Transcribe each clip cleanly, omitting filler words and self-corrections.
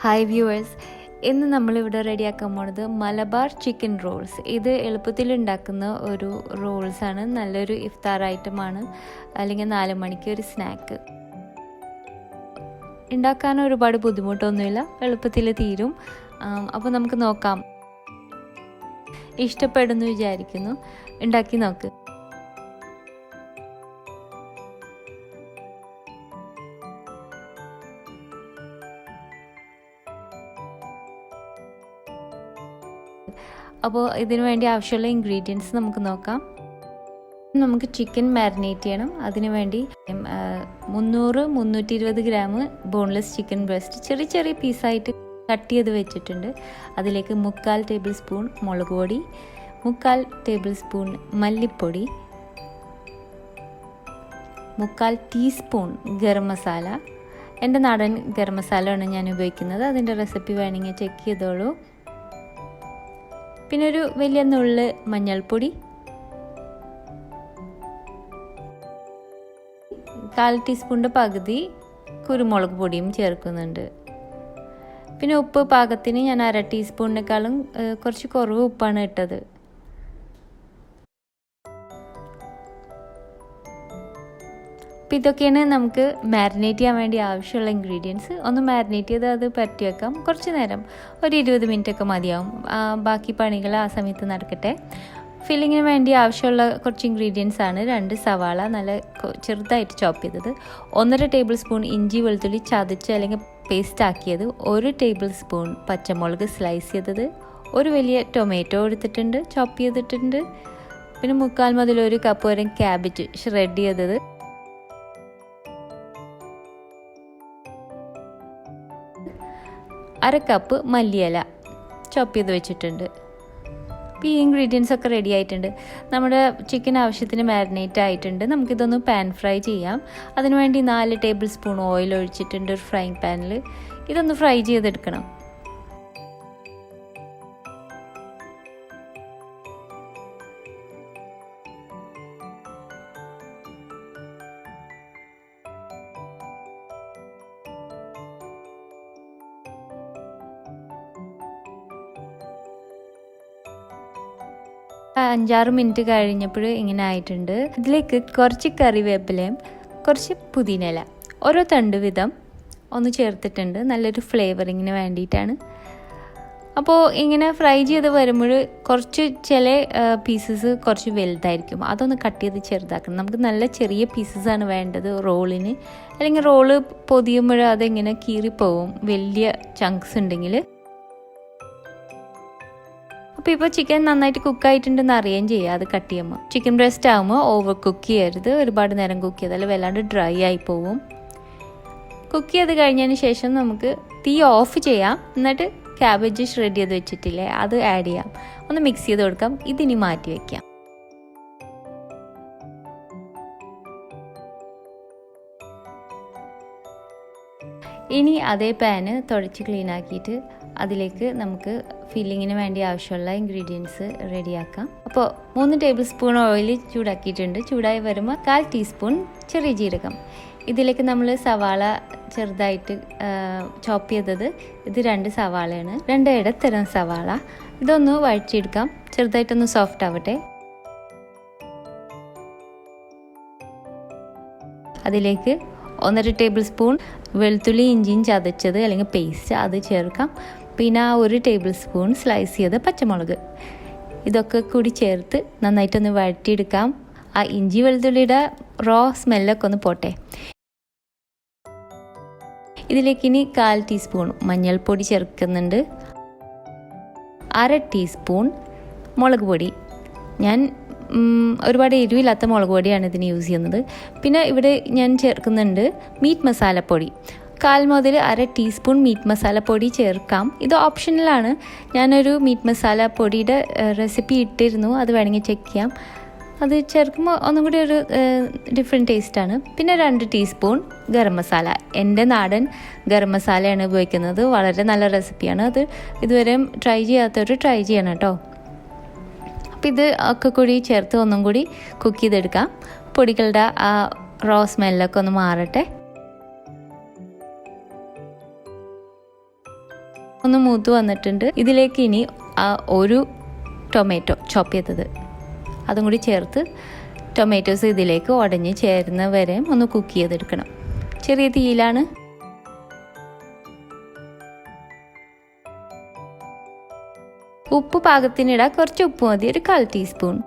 Hi viewers, ഇന്ന് നമ്മളിവിടെ റെഡിയാക്കാൻ പോണത് മലബാർ ചിക്കൻ റോൾസ്. ഇത് എളുപ്പത്തിൽ ഉണ്ടാക്കുന്ന ഒരു റോൾസാണ്. നല്ലൊരു ഇഫ്താർ ഐറ്റമാണ്, അല്ലെങ്കിൽ 4 മണിക്ക് ഒരു സ്നാക്ക്. ഉണ്ടാക്കാൻ ഒരുപാട് ബുദ്ധിമുട്ടൊന്നുമില്ല, എളുപ്പത്തിൽ തീരും. അപ്പോൾ നമുക്ക് നോക്കാം. ഇഷ്ടപ്പെടുന്നു വിചാരിക്കുന്നു. ഉണ്ടാക്കി നോക്ക്. അപ്പോൾ ഇതിനു വേണ്ടി ആവശ്യമുള്ള ഇൻഗ്രീഡിയൻസ് നമുക്ക് നോക്കാം. നമുക്ക് ചിക്കൻ മാരിനേറ്റ് ചെയ്യണം. അതിനു വേണ്ടി 300-320 ഗ്രാം ബോൺലെസ് ചിക്കൻ ബ്രസ്റ്റ് ചെറിയ ചെറിയ പീസായിട്ട് കട്ട് ചെയ്ത് വെച്ചിട്ടുണ്ട്. അതിലേക്ക് 3/4 ടേബിൾ സ്പൂൺ മുളക് പൊടി, 3/4 ടേബിൾ സ്പൂൺ മല്ലിപ്പൊടി, 3/4 ടീസ്പൂൺ ഗരം മസാല. എൻ്റെ നാടൻ ഗരം മസാലയാണ് ഞാൻ ഉപയോഗിക്കുന്നത്. അതിൻ്റെ റെസിപ്പി വേണമെങ്കിൽ ചെക്ക് ചെയ്തോളൂ. പിന്നെ ഒരു വലിയ നുള്ള് മഞ്ഞൾപ്പൊടി, 1/4 ടീസ്പൂണിൻ്റെ പകുതി കുരുമുളക് പൊടിയും ചേർക്കുന്നുണ്ട്. പിന്നെ ഉപ്പ് പാകത്തിന് ഞാൻ 1/2 ടീസ്പൂണിനേക്കാളും കുറച്ച് കുറവ് ഉപ്പാണ് ഇട്ടത്. അപ്പോൾ ഇതൊക്കെയാണ് നമുക്ക് മാരിനേറ്റ് ചെയ്യാൻ വേണ്ടി ആവശ്യമുള്ള ഇൻഗ്രീഡിയൻസ്. ഒന്ന് മാരിനേറ്റ് ചെയ്ത് അത് പരട്ടി വെക്കാം. കുറച്ച് നേരം, ഒരു 20 മിനിറ്റ് ഒക്കെ മതിയാവും. ബാക്കി പണികൾ ആ സമയത്ത് നടക്കട്ടെ. ഫില്ലിങ്ങിന് വേണ്ടി ആവശ്യമുള്ള കുറച്ച് ഇൻഗ്രീഡിയൻസ് ആണ്: 2 സവാള നല്ല ചെറുതായിട്ട് ചോപ്പ് ചെയ്തത്, 1.5 ടേബിൾ സ്പൂൺ ഇഞ്ചി വെളുത്തുള്ളി ചതച്ച് അല്ലെങ്കിൽ പേസ്റ്റ് ആക്കിയത്, 1 ടേബിൾ സ്പൂൺ പച്ചമുളക് സ്ലൈസ് ചെയ്തത്, ഒരു വലിയ ടൊമാറ്റോ എടുത്തിട്ടുണ്ട്, ചോപ്പ് ചെയ്തിട്ടുണ്ട്. പിന്നെ 3/4 മുതൽ 1 കപ്പ് വരെ കാബേജ് ഷ്രെഡ് ചെയ്തത്, അര കപ്പ് മല്ലിയില ചോപ്പ് ചെയ്ത് വെച്ചിട്ടുണ്ട്. ഈ ഇൻഗ്രീഡിയൻസ് ഒക്കെ റെഡി ആയിട്ടുണ്ട്. നമ്മുടെ ചിക്കൻ ആവശ്യത്തിന് മാരിനേറ്റ് ആയിട്ടുണ്ട്. നമുക്കിതൊന്ന് പാൻ ഫ്രൈ ചെയ്യാം. അതിനുവേണ്ടി 4 ടേബിൾ സ്പൂൺ ഓയിൽ ഒഴിച്ചിട്ടുണ്ട് ഒരു ഫ്രൈങ് പാനിൽ. ഇതൊന്ന് ഫ്രൈ ചെയ്തെടുക്കണം. അഞ്ച് 6 മിനിറ്റ് കഴിഞ്ഞപ്പോൾ ഇങ്ങനെ ആയിട്ടുണ്ട്. ഇതിലേക്ക് കുറച്ച് കറിവേപ്പിലയും കുറച്ച് പുതിനയില ഓരോ തണ്ട് വീതം ഒന്ന് ചേർത്തിട്ടുണ്ട്, നല്ലൊരു ഫ്ലേവറിങ്ങിന് വേണ്ടിയിട്ടാണ്. അപ്പോൾ ഇങ്ങനെ ഫ്രൈ ചെയ്ത് വരുമ്പോൾ കുറച്ച് ചില പീസസ് കുറച്ച് വലുതായിരിക്കും, അതൊന്ന് കട്ട് ചെയ്ത് ചെറുതാക്കണം. നമുക്ക് നല്ല ചെറിയ പീസസാണ് വേണ്ടത് റോളിന്, അല്ലെങ്കിൽ റോള് പൊതിയുമ്പോൾ അതെങ്ങനെ കീറിപ്പോവും വലിയ ചങ്ക്സ് ഉണ്ടെങ്കിൽ. അപ്പോൾ ഇപ്പോൾ ചിക്കൻ നന്നായിട്ട് കുക്കായിട്ടുണ്ടെന്ന് അറിയുകയും ചെയ്യുക അത് കട്ട് ചെയ്യുമ്പോൾ. ചിക്കൻ ബ്രസ്റ്റ് ആകുമ്പോൾ ഓവർ കുക്ക് ചെയ്യരുത്, ഒരുപാട് നേരം കുക്ക് ചെയ്താൽ വല്ലാണ്ട് ഡ്രൈ ആയി പോവും. കുക്ക് ചെയ്ത് കഴിഞ്ഞതിന് ശേഷം നമുക്ക് തീ ഓഫ് ചെയ്യാം. എന്നിട്ട് ക്യാബേജ് ഷ്രെഡ് ചെയ്ത് വെച്ചിട്ടില്ലേ അത് ആഡ് ചെയ്യാം, ഒന്ന് മിക്സ് ചെയ്ത് കൊടുക്കാം. ഇതിനി മാറ്റി വയ്ക്കാം. ഇനി അതേ പാന് തുടച്ച് ക്ലീൻ ആക്കിയിട്ട് അതിലേക്ക് നമുക്ക് ഫില്ലിങ്ങിന് വേണ്ടി ആവശ്യമുള്ള ഇൻഗ്രീഡിയൻസ് റെഡിയാക്കാം. അപ്പോൾ 3 ടേബിൾ സ്പൂൺ ഓയിൽ ചൂടാക്കിയിട്ടുണ്ട്. ചൂടായി വരുമ്പോൾ 1/4 ടീസ്പൂൺ ചെറിയ ജീരകം. ഇതിലേക്ക് നമ്മൾ സവാള ചെറുതായിട്ട് ചോപ്പ് ചെയ്തത്, ഇത് 2 സവാളയാണ്, 2 ഇടത്തരം സവാള. ഇതൊന്ന് വഴറ്റിയെടുക്കാം, ചെറുതായിട്ടൊന്ന് സോഫ്റ്റ് ആവട്ടെ. അതിലേക്ക് 1.5 ടേബിൾ സ്പൂൺ വെളുത്തുള്ളി ഇഞ്ചിയും ചതച്ചത് അല്ലെങ്കിൽ പേസ്റ്റ് അത് ചേർക്കാം. പിന്നെ 1 ടേബിൾ സ്പൂൺ സ്ലൈസ് ചെയ്ത പച്ചമുളക്, ഇതൊക്കെ കൂടി ചേർത്ത് നന്നായിട്ടൊന്ന് വഴറ്റിയെടുക്കാം. ആ ഇഞ്ചി വെളുത്തുള്ളിയുടെ റോ സ്മെല്ലൊക്കെ ഒന്ന് പോട്ടെ. ഇതിലേക്ക് ഇനി 1/4 ടീസ്പൂൺ മഞ്ഞൾപ്പൊടി ചേർക്കുന്നുണ്ട്, 1/2 ടീസ്പൂൺ മുളക് പൊടി. ഞാൻ ഒരുപാട് എരിവില്ലാത്ത മുളക് പൊടിയാണ് ഇതിന് യൂസ് ചെയ്യുന്നത്. പിന്നെ ഇവിടെ ഞാൻ ചേർക്കുന്നുണ്ട് മീറ്റ് മസാലപ്പൊടി, 1/4 മുതൽ 1/2 ടീസ്പൂൺ മീറ്റ് മസാലപ്പൊടി ചേർക്കാം. ഇത് ഓപ്ഷണലാണ്. ഞാനൊരു മീറ്റ് മസാലപ്പൊടിയുടെ റെസിപ്പി ഇട്ടിരുന്നു, അത് വേണമെങ്കിൽ ചെക്ക് ചെയ്യാം. അത് ചേർക്കുമ്പോൾ ഒന്നും കൂടി ഒരു ഡിഫറെൻറ്റ് ടേസ്റ്റാണ്. പിന്നെ 2 ടീസ്പൂൺ ഗരം മസാല, എൻ്റെ നാടൻ ഗരം മസാലയാണ് ഉപയോഗിക്കുന്നത്. വളരെ നല്ല റെസിപ്പിയാണ്. അത് ഇതുവരെ ട്രൈ ചെയ്യാത്തവർ ട്രൈ ചെയ്യണം കേട്ടോ. അപ്പോൾ ഇത് ഒക്കെ കൂടി ചേർത്ത് ഒന്നും കൂടി കുക്ക് ചെയ്തെടുക്കാം. പൊടികളുടെ ആ റോ സ്മെല്ലൊക്കെ ഒന്ന് മാറട്ടെ. ഒന്ന് മൂത്ത് വന്നിട്ടുണ്ട്. ഇതിലേക്ക് ഇനി ഒരു ടൊമാറ്റോ ചോപ്പ് ചെയ്തത് അതും കൂടി ചേർത്ത് ടൊമാറ്റോസ് ഇതിലേക്ക് ഉടഞ്ഞ് ചേരുന്ന വരെ ഒന്ന് കുക്ക് ചെയ്തെടുക്കണം. ചെറിയ തീയിലാണ്. ഉപ്പ് പാകത്തിനിടാം. കുറച്ച് ഉപ്പ് മതി, ഒരു 1/4 ടീസ്പൂൺ.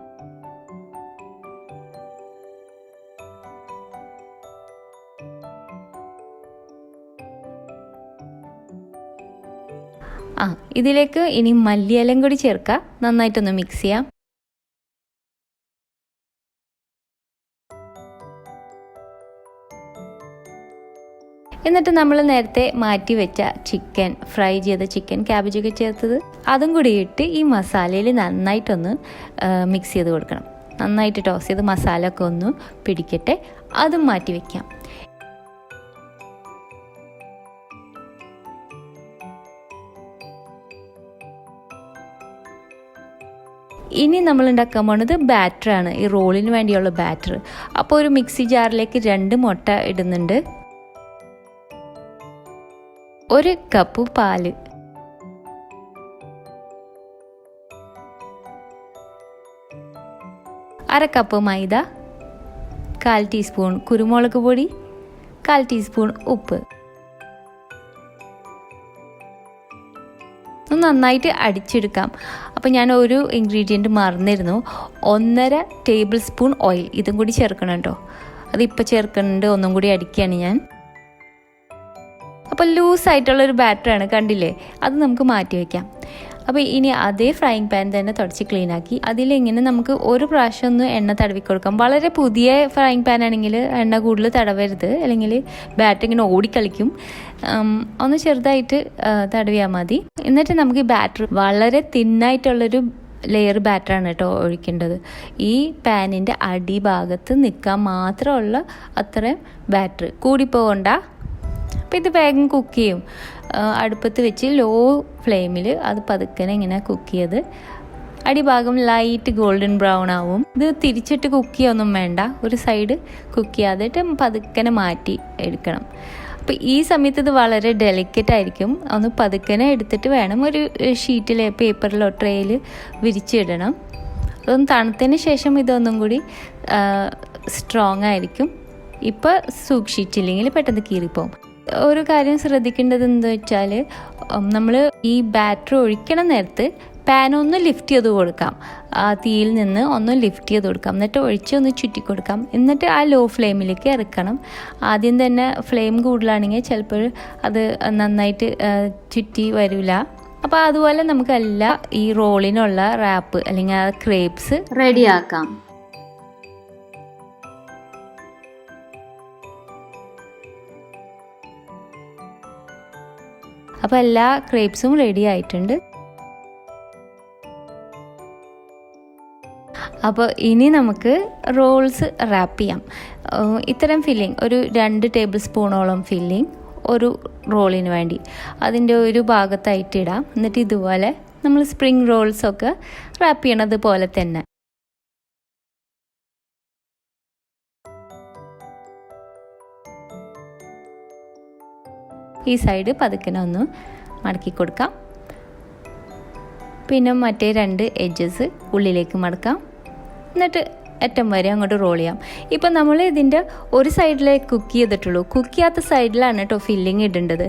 ഇതിലേക്ക് ഇനി മല്ലിയിലയും കൂടി ചേർക്കാം. നന്നായിട്ടൊന്ന് മിക്സ് ചെയ്യാം. എന്നിട്ട് നമ്മൾ നേരത്തെ മാറ്റി വെച്ച ചിക്കൻ, ഫ്രൈ ചെയ്ത ചിക്കൻ, ക്യാബേജൊക്കെ ചേർത്തത് അതും കൂടി ഇട്ട് ഈ മസാലയിൽ നന്നായിട്ടൊന്ന് മിക്സ് ചെയ്ത് കൊടുക്കണം. നന്നായിട്ട് ടോസ് ചെയ്ത് മസാല ഒക്കെ ഒന്ന് പിടിക്കട്ടെ. അതും മാറ്റി വയ്ക്കാം. ഇനി നമ്മൾ ഉണ്ടാക്കാൻ പോകുന്നത് ബാറ്ററാണ്, ഈ റോളിന് വേണ്ടിയുള്ള ബാറ്റർ. അപ്പോൾ ഒരു മിക്സി ജാറിലേക്ക് 2 മുട്ട ഇടുന്നുണ്ട്, 1 കപ്പ് പാല്, 1/2 കപ്പ് മൈദ, 1/4 ടീസ്പൂൺ കുരുമുളക് പൊടി, 1/4 ടീസ്പൂൺ ഉപ്പ്. നന്നായിട്ട് അടിച്ചെടുക്കാം. അപ്പോൾ ഞാൻ ഒരു ഇൻഗ്രീഡിയൻറ്റ് മറന്നിരുന്നു, 1.5 ടേബിൾ സ്പൂൺ ഓയിൽ. ഇതും കൂടി ചേർക്കണം കേട്ടോ. അതിപ്പോൾ ചേർക്കുന്നുണ്ട്, ഒന്നും കൂടി അടിക്കുകയാണ് ഞാൻ. അപ്പോൾ ലൂസായിട്ടുള്ളൊരു ബാറ്ററാണ്, കണ്ടില്ലേ? അത് നമുക്ക് മാറ്റി വയ്ക്കാം. അപ്പോൾ ഇനി അതേ ഫ്രൈയിങ് പാൻ തന്നെ തുടച്ച് ക്ലീനാക്കി അതിലിങ്ങനെ നമുക്ക് ഒരു പ്രാവശ്യം ഒന്ന് എണ്ണ തടവി കൊടുക്കാം. വളരെ പുതിയ ഫ്രൈയിങ് പാൻ ആണെങ്കിൽ എണ്ണ കൂടുതൽ തടവരുത്, അല്ലെങ്കിൽ ബാറ്റർ ഇങ്ങനെ ഓടിക്കളിക്കും. ഒന്ന് ചെറുതായിട്ട് തടവിയാൽ മതി. എന്നിട്ട് നമുക്ക് ഈ ബാറ്റർ വളരെ തിന്നായിട്ടുള്ളൊരു ലെയർ ബാറ്ററാണ് കേട്ടോ ഒഴിക്കേണ്ടത്. ഈ പാനിൻ്റെ അടിഭാഗത്ത് നിൽക്കാൻ മാത്രമുള്ള അത്രയും ബാറ്റർ, കൂടിപ്പോകണ്ട. അപ്പോൾ ഇത് വേഗം കുക്ക് ചെയ്യും. അടുപ്പത്ത് വെച്ച് ലോ ഫ്ലെയിമിൽ അത് പതുക്കനെ ഇങ്ങനെ കുക്ക് ചെയ്ത് അടിഭാഗം ലൈറ്റ് ഗോൾഡൻ ബ്രൗൺ ആവും. ഇത് തിരിച്ചിട്ട് കുക്ക് ചെയ്യൊന്നും വേണ്ട, ഒരു സൈഡ് കുക്ക് ചെയ്യാതിട്ട് പതുക്കനെ മാറ്റി എടുക്കണം. അപ്പോൾ ഈ സമയത്ത് ഇത് വളരെ ഡെലിക്കറ്റ് ആയിരിക്കും. ഒന്ന് പതുക്കനെ എടുത്തിട്ട് വേണം ഒരു ഷീറ്റിൽ, പേപ്പറിലോ ട്രേയിൽ വിരിച്ചിടണം. അതൊന്ന് തണുത്തതിന് ശേഷം ഇതൊന്നും കൂടി സ്ട്രോങ് ആയിരിക്കും. ഇപ്പോൾ സൂക്ഷിച്ചില്ലെങ്കിൽ പെട്ടെന്ന് കീറിപ്പോവും. ഒരു കാര്യം ശ്രദ്ധിക്കേണ്ടത് എന്താ വെച്ചാൽ, നമ്മൾ ഈ ബാറ്റർ ഒഴിക്കണ നേരത്ത് പാൻ ഒന്ന് ലിഫ്റ്റ് ചെയ്ത് കൊടുക്കാം. ആ തീയിൽ നിന്ന് ഒന്ന് ലിഫ്റ്റ് ചെയ്ത് കൊടുക്കാം, എന്നിട്ട് ഒഴിച്ച് ഒന്ന് ചുറ്റി കൊടുക്കാം. എന്നിട്ട് ആ ലോ ഫ്ലെയിമിലേക്ക് ഇറക്കണം. ആദ്യം തന്നെ ഫ്ലെയിം കൂടുതലാണെങ്കിൽ ചിലപ്പോൾ അത് നന്നായിട്ട് ചുറ്റി വരില്ല. അപ്പോൾ അതുപോലെ നമുക്കെല്ലാം ഈ റോളിനുള്ള റാപ്പ് അല്ലെങ്കിൽ ആ ക്രേപ്സ് റെഡിയാക്കാം. അപ്പോൾ എല്ലാ ക്രേപ്സും റെഡി ആയിട്ടുണ്ട്. അപ്പോൾ ഇനി നമുക്ക് റോൾസ് റാപ്പ് ചെയ്യാം. ഇത്തരം ഫില്ലിങ് ഒരു 2 ടേബിൾ സ്പൂണോളം ഫില്ലിങ് ഒരു റോളിന് വേണ്ടി അതിൻ്റെ ഒരു ഭാഗത്തായിട്ട് ഇടാം. എന്നിട്ട് ഇതുപോലെ നമ്മൾ സ്പ്രിങ് റോൾസൊക്കെ റാപ്പ് ചെയ്യണത് പോലെ തന്നെ ഈ സൈഡ് പതുക്കനെ ഒന്ന് മടക്കി കൊടുക്കാം. പിന്നെ മറ്റേ 2 എഡ്ജസ് ഉള്ളിലേക്ക് മടക്കാം. എന്നിട്ട് അറ്റം വരെ അങ്ങോട്ട് റോൾ ചെയ്യാം. ഇപ്പം നമ്മൾ ഇതിൻ്റെ ഒരു സൈഡിലേക്ക് കുക്ക് ചെയ്തിട്ടുള്ളൂ, കുക്ക് ചെയ്യാത്ത സൈഡിലാണ് കേട്ടോ ഫില്ലിങ് ഇടേണ്ടത്.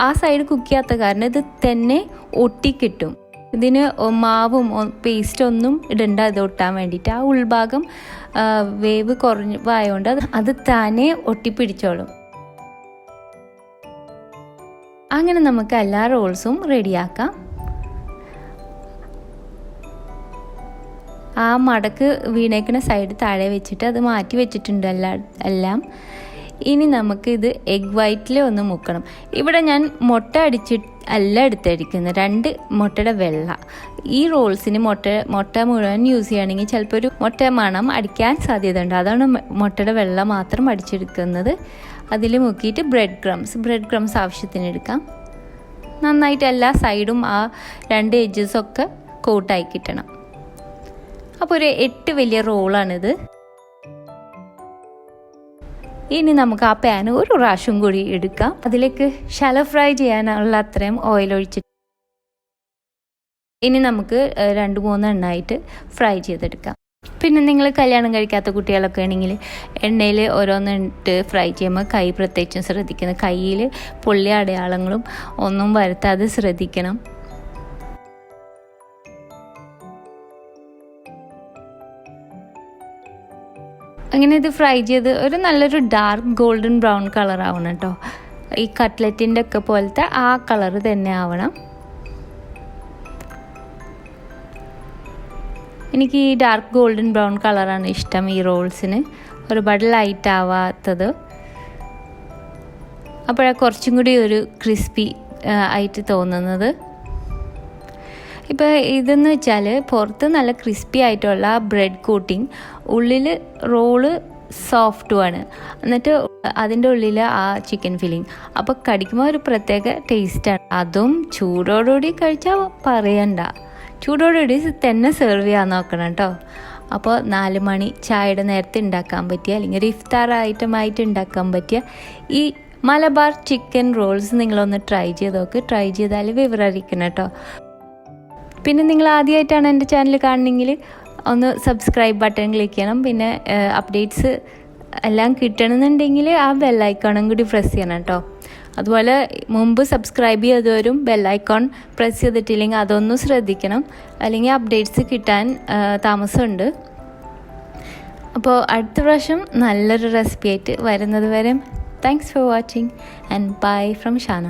ആ സൈഡ് കുക്ക് ചെയ്യാത്ത കാരണം ഇത് തന്നെ ഒട്ടിക്കിട്ടും. ഇതിന് മാവും പേസ്റ്റൊന്നും ഇടണ്ട, ഇത് ഒട്ടാൻ വേണ്ടിയിട്ട്. ആ ഉൾഭാഗം വേവ് കുറവായതുകൊണ്ട് അത് താനെ ഒട്ടിപ്പിടിച്ചോളും. അങ്ങനെ നമുക്ക് എല്ലാ റോൾസും റെഡിയാക്കാം. ആ മടക്ക് വീണേക്കുന്ന സൈഡ് താഴെ വെച്ചിട്ട് അത് മാറ്റി വെച്ചിട്ടുണ്ട് എല്ലാം. ഇനി നമുക്ക് എഗ് വൈറ്റിൽ ഒന്ന് മുക്കണം. ഇവിടെ ഞാൻ മുട്ട അല്ല എടുത്തിരിക്കുന്നത്, 2 മുട്ടയുടെ വെള്ള. ഈ റോൾസിന് മുട്ട മുഴുവൻ യൂസ് ചെയ്യുകയാണെങ്കിൽ ചിലപ്പോൾ ഒരു മുട്ട മണം അടിക്കാൻ സാധ്യതയുണ്ട്. അതാണ് മുട്ടയുടെ വെള്ള മാത്രം അടിച്ചെടുക്കുന്നത്. അതിൽ മുക്കിയിട്ട് ബ്രെഡ് ക്രംസ് ആവശ്യത്തിന് എടുക്കാം. നന്നായിട്ട് എല്ലാ സൈഡും ആ 2 എഡ്ജസൊക്കെ കോട്ടായി കിട്ടണം. അപ്പോൾ ഒരു 8 വലിയ റോളാണിത്. ഇനി നമുക്ക് ആ പാൻ ഒരു പ്രാവശ്യം കൂടി എടുക്കാം. അതിലേക്ക് ശാലോ ഫ്രൈ ചെയ്യാനുള്ള അത്രയും ഓയിൽ ഒഴിച്ചിട്ട് ഇനി നമുക്ക് 2-3 എണ്ണമായിട്ട് ഫ്രൈ ചെയ്തെടുക്കാം. പിന്നെ നിങ്ങൾ കല്യാണം കഴിക്കാത്ത കുട്ടികളൊക്കെ ആണെങ്കിൽ എണ്ണയിൽ ഓരോന്നിട്ട് ഫ്രൈ ചെയ്യുമ്പോൾ കൈ പ്രത്യേകിച്ചും ശ്രദ്ധിക്കണം. കയ്യിൽ പൊള്ളി അടയാളങ്ങളും ഒന്നും വരുത്താതെ ശ്രദ്ധിക്കണം. അങ്ങനെ ഇത് ഫ്രൈ ചെയ്ത് ഒരു നല്ലൊരു ഡാർക്ക് ഗോൾഡൻ ബ്രൗൺ കളർ ആവണം കേട്ടോ. ഈ കട്ട്ലറ്റിൻ്റെ ഒക്കെ പോലത്തെ ആ കളർ തന്നെ ആവണം. എനിക്ക് ഈ ഡാർക്ക് ഗോൾഡൻ ബ്രൗൺ കളറാണ് ഇഷ്ടം ഈ റോൾസിന്, ഒരുപാട് ലൈറ്റ് ആവാത്തത്. അപ്പോഴാണ് കുറച്ചും കൂടി ഒരു ക്രിസ്പി ആയിട്ട് തോന്നുന്നത്. ഇപ്പോൾ ഇതെന്ന് വെച്ചാൽ പുറത്ത് നല്ല ക്രിസ്പി ആയിട്ടുള്ള ബ്രെഡ് കോട്ടിങ്, ഉള്ളിൽ റോള് സോഫ്റ്റുമാണ്, എന്നിട്ട് അതിൻ്റെ ഉള്ളിൽ ആ ചിക്കൻ ഫില്ലിങ്. അപ്പോൾ കടിക്കുമ്പോൾ ഒരു പ്രത്യേക ടേസ്റ്റാണ്. അതും ചൂടോടുകൂടി കഴിച്ചാൽ പറയണ്ട. ചൂടോടുകൂടി തന്നെ സെർവ് ചെയ്യാൻ നോക്കണം കേട്ടോ. അപ്പോൾ 4 മണി ചായയുടെ നേരത്തെ ഉണ്ടാക്കാൻ പറ്റിയ, അല്ലെങ്കിൽ ഒരു ഇഫ്താർ ഐറ്റമായിട്ട് ഉണ്ടാക്കാൻ പറ്റിയ ഈ മലബാർ ചിക്കൻ റോൾസ് നിങ്ങളൊന്ന് ട്രൈ ചെയ്ത് നോക്ക്. ട്രൈ ചെയ്താൽ വിവരം അറിയിക്കണം കേട്ടോ. പിന്നെ നിങ്ങൾ ആദ്യമായിട്ടാണ് എൻ്റെ ചാനൽ കാണണമെങ്കിൽ ഒന്ന് സബ്സ്ക്രൈബ് ബട്ടൺ ക്ലിക്ക് ചെയ്യണം. പിന്നെ അപ്ഡേറ്റ്സ് എല്ലാം കിട്ടണമെന്നുണ്ടെങ്കിൽ ആ ബെല്ലൈക്കോണും കൂടി പ്രസ് ചെയ്യണം കേട്ടോ. അതുപോലെ മുമ്പ് സബ്സ്ക്രൈബ് ചെയ്തവരും ബെല്ലൈക്കോൺ പ്രസ് ചെയ്തിട്ടില്ലെങ്കിൽ അതൊന്നും ശ്രദ്ധിക്കണം, അല്ലെങ്കിൽ അപ്ഡേറ്റ്സ് കിട്ടാൻ താമസമുണ്ട്. അപ്പോൾ അടുത്ത പ്രാവശ്യം നല്ലൊരു റെസിപ്പി ആയിട്ട് വരുന്നത് വരെ thanks for watching and bye from Shana.